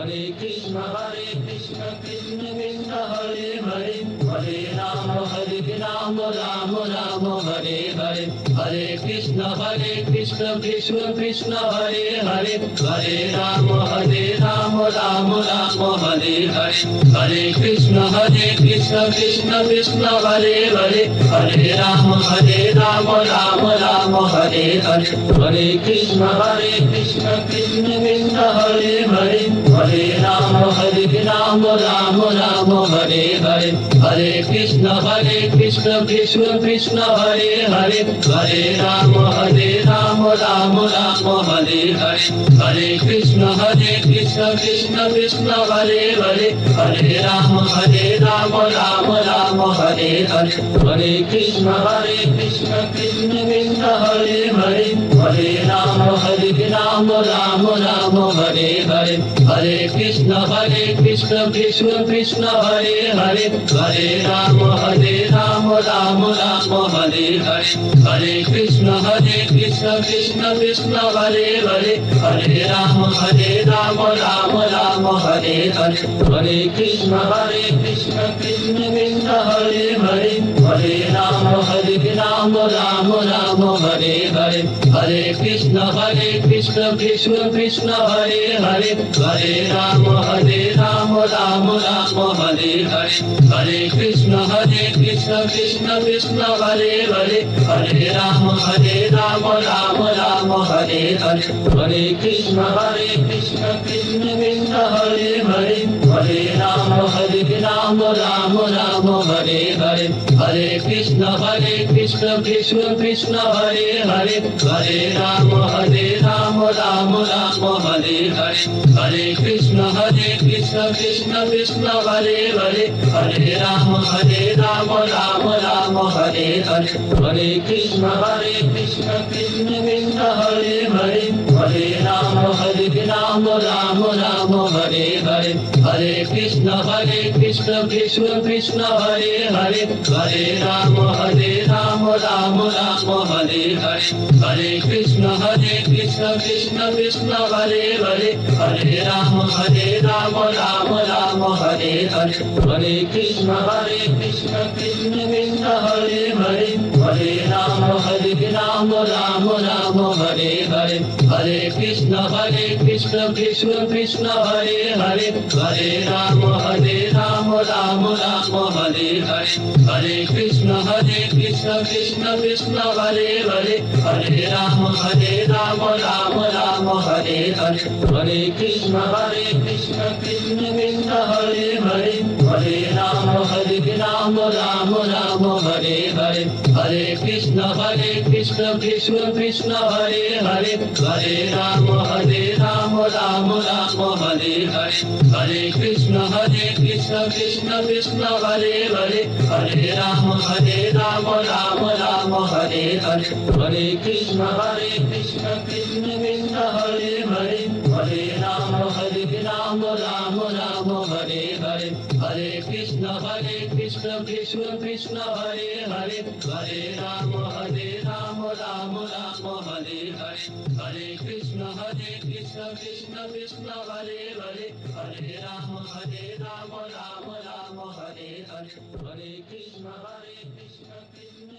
Krishna Krishna Krishna Hare Hare Hare Rama Rama Rama Hare Hare Hare Krishna Krishna Krishna Hare Hare Hare Rama Rama Rama Hare Hare Hare Krishna Krishna Krishna Hare Hare Hare Rama Rama Rama Hare Hare Hare Krishna Krishna Krishna Hare Hare Hare Rama Rama Rama Hare Hare Hare Krishna Krishna Krishna Hare Hare Hare Rama Rama Rama Hare Hare Hare Krishna Krishna Krishna Hare Hare Hare Rama Rama Rama Hare Hare Hare Krishna Krishna Krishna Hare Hare Hare Rama Rama Rama Hare Hare Hare Krishna Krishna Krishna Hare Hare Hare Rama Rama Rama Hare Hare Hare Krishna Krishna Krishna Hare Hare Hare Rama Rama Rama Hare Hare Hare Krishna Krishna Krishna Hare Hare Hare Rama Rama Rama Hare Hare Hare Krishna Krishna Krishna Hare Hare Hare Rama Rama Rama Hare Hare Hare Krishna Krishna Krishna Hare Hare Hare Rama Rama Rama Hare Hare Hare Krishna Krishna Krishna Hare Hare Hare Rama Rama Rama Hare Hare Hare Krishna Krishna Krishna Hare Hare Hare Rama Rama Rama Hare Hare Hare Krishna Krishna Krishna Hare Hare Hare Rama Rama Rama Hare Hare Hare Krishna Krishna Krishna Hare Hare Hare Rama Rama Rama Hare Hare Hare Krishna Krishna Krishna Hare Hare Hare Rama Rama Rama Hare Hare Hare Krishna Krishna Krishna Hare Hare Hare Rama Rama Rama Hare Hare Hare Krishna Krishna Krishna Hare Hare Hare Rama Rama Rama Hare Hare Hare Krishna Krishna Krishna Hare Hare Hare Rama Rama Rama Hare Hare Hare Krishna Krishna Krishna Hare Hare Hare Rama Rama Rama Hare Hare Hare Krishna Krishna Krishna Hare Hare Hare Rama Rama Rama Hare Hare Hare Krishna Krishna Krishna Hare Hare Hare Rama Rama Rama Hare Hare Hare Krishna Krishna Krishna Hare Hare Hare Rama Rama Rama Hare Hare Hare Krishna Krishna Krishna Hare Hare Hare Rama Rama Rama Hare Hare Hare Krishna Krishna Krishna Hare Hare Hare Rama Rama Rama Hare Hare Hare Krishna Krishna Krishna Hare Hare Hare Rama Rama Rama Hare Hare Hare Krishna Krishna Krishna